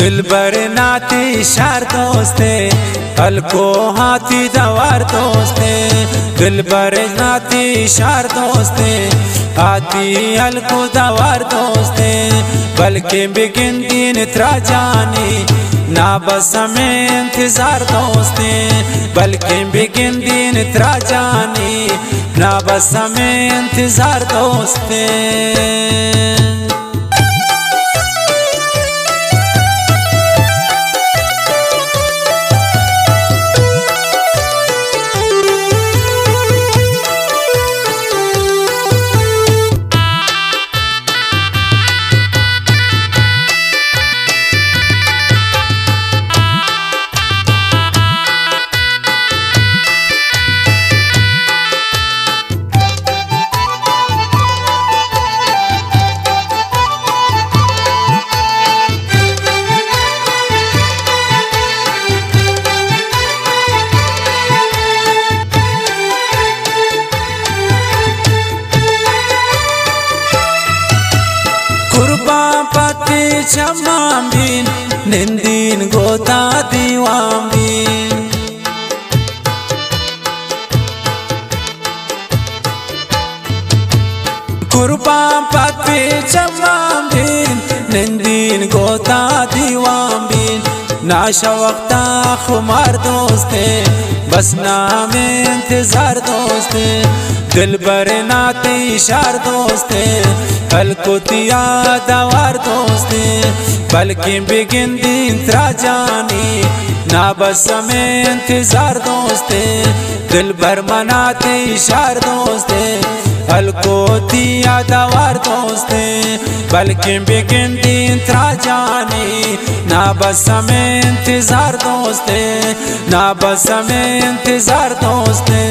दिल बर नाती शार दोस्ते हल्को हाथी दवार दोस्ते दिल बर नाती शार दोस्ते हाथी हल्को दवार दोस्ते बल्कि बिगिन दिन त्रा जानी ना बस में इंतजार दोस्ते बल्कि बिगिन दिन त्रा जानी ना बस में इंतजार दोस्ते। Chamamin nindin gota diwamin kurban patpe chamamin nindin gota diwamin नाशा वक्ता खुमार दोस्ते बस नाम इंतजार दोस्ते दिल बर नाते इशार दोस्ते हल्को तिया दवार दोस्ते बल्कि बिगिन दिन त्रा जानी ना बस में इंतजार दोस्ते दिल भर मनाते इशार दोस्ते हल्को तिया दवार दोस्ते बल्कि बिगिन दिन त्रा जानी ना बस में इंतजार दोस्ते ना बस में इंतजार दोस्ते।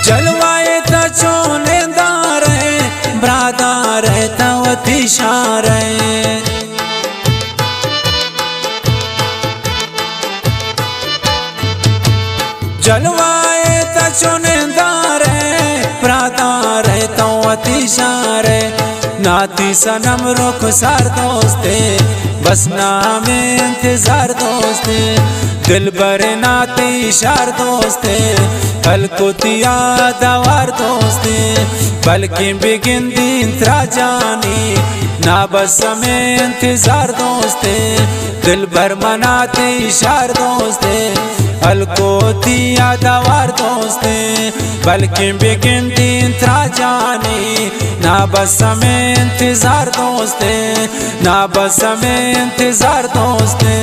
जलवाए तचोने दारे ब्रादार तवतिशारे जलवाए तचोने दारे ब्रादार तवतिशारे नाती सनम रुख सार दोस्ते बस नाम इंतजार दोस्ते दिल बर नाते इशार दोस्ते हल्को तिया दवार दोस्ते बल्कि बिगिन दिन त्रा जानी ना बस में इंतजार दोस्ते दिल भर मनाते इशार दोस्ते हल्को तिया दवार दोस्ते बल्कि बिगिन दिन त्रा जानी ना बस में इंतजार दोस्ते ना बस में इंतजार दोस्ते।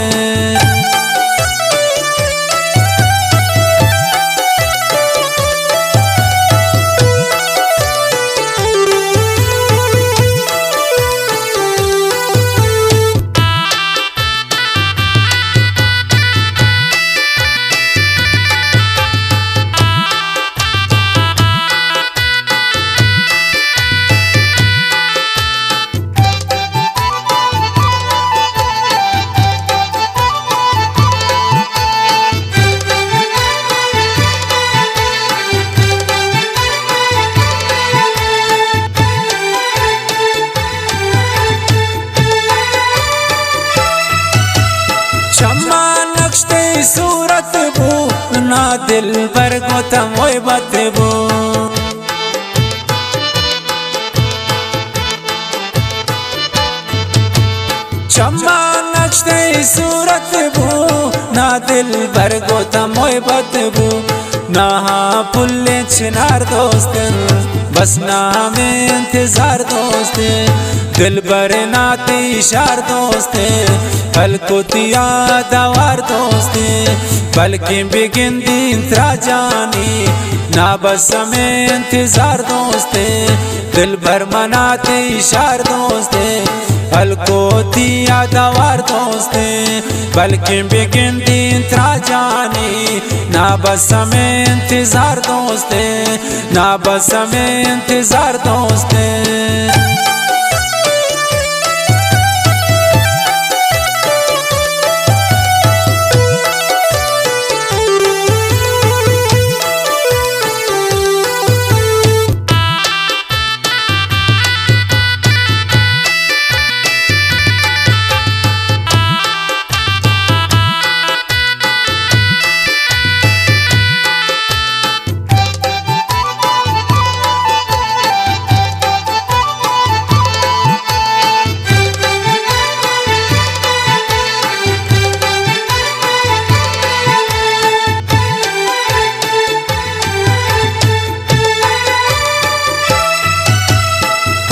सूरत बो ना दिल पर गोतम बात बो चम्मा नक्शे सूरत बो ना दिल पर गोतम बात बो ना पुल्ले चिनार दोस्त बस नाम इंतजार दोस्ते दिल बर नाती शार दोस्ते हलकुतिया दवार दोस्ते बल्कि बिगिन दिन त्राजानी ना बस में इंतजार दोस्ते दिल भर मनाते इशार दोस्ते हलकुतिया दवार दोस्ते बल्कि बिगिन दिन त्राजानी ना बस में इंतजार दोस्ते ना बस में इंतजार दोस्ते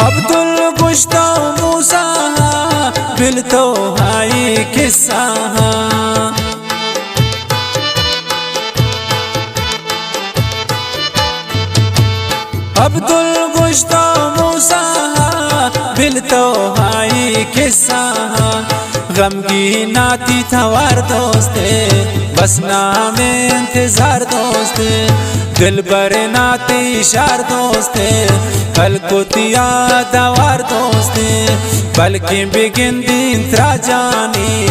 अब्दुल गुश्ता मूसा बिल तो हाई किस्सा अब्दुल गुश्ता मूसा बिल तो हाई किस्सा गमगी नाती थवार दोस्ते बस नाम इंतजार दोस्ते दिल बर नाती इशार दोस्ते हलकुतिया दवार दोस्ते बल्कि बिगिन दिन त्राजानी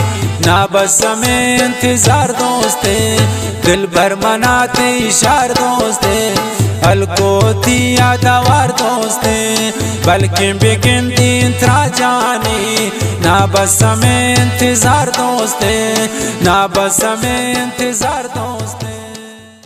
ना बस में इंतजार दोस्ते दिल भर मनाते इशार दोस्ते हलकुतिया दवार दोस्ते बल्कि बिगिन दिन त्राजानी ना बस में इंतजार दोस्ते ना बस में इंतजार दोस्ते।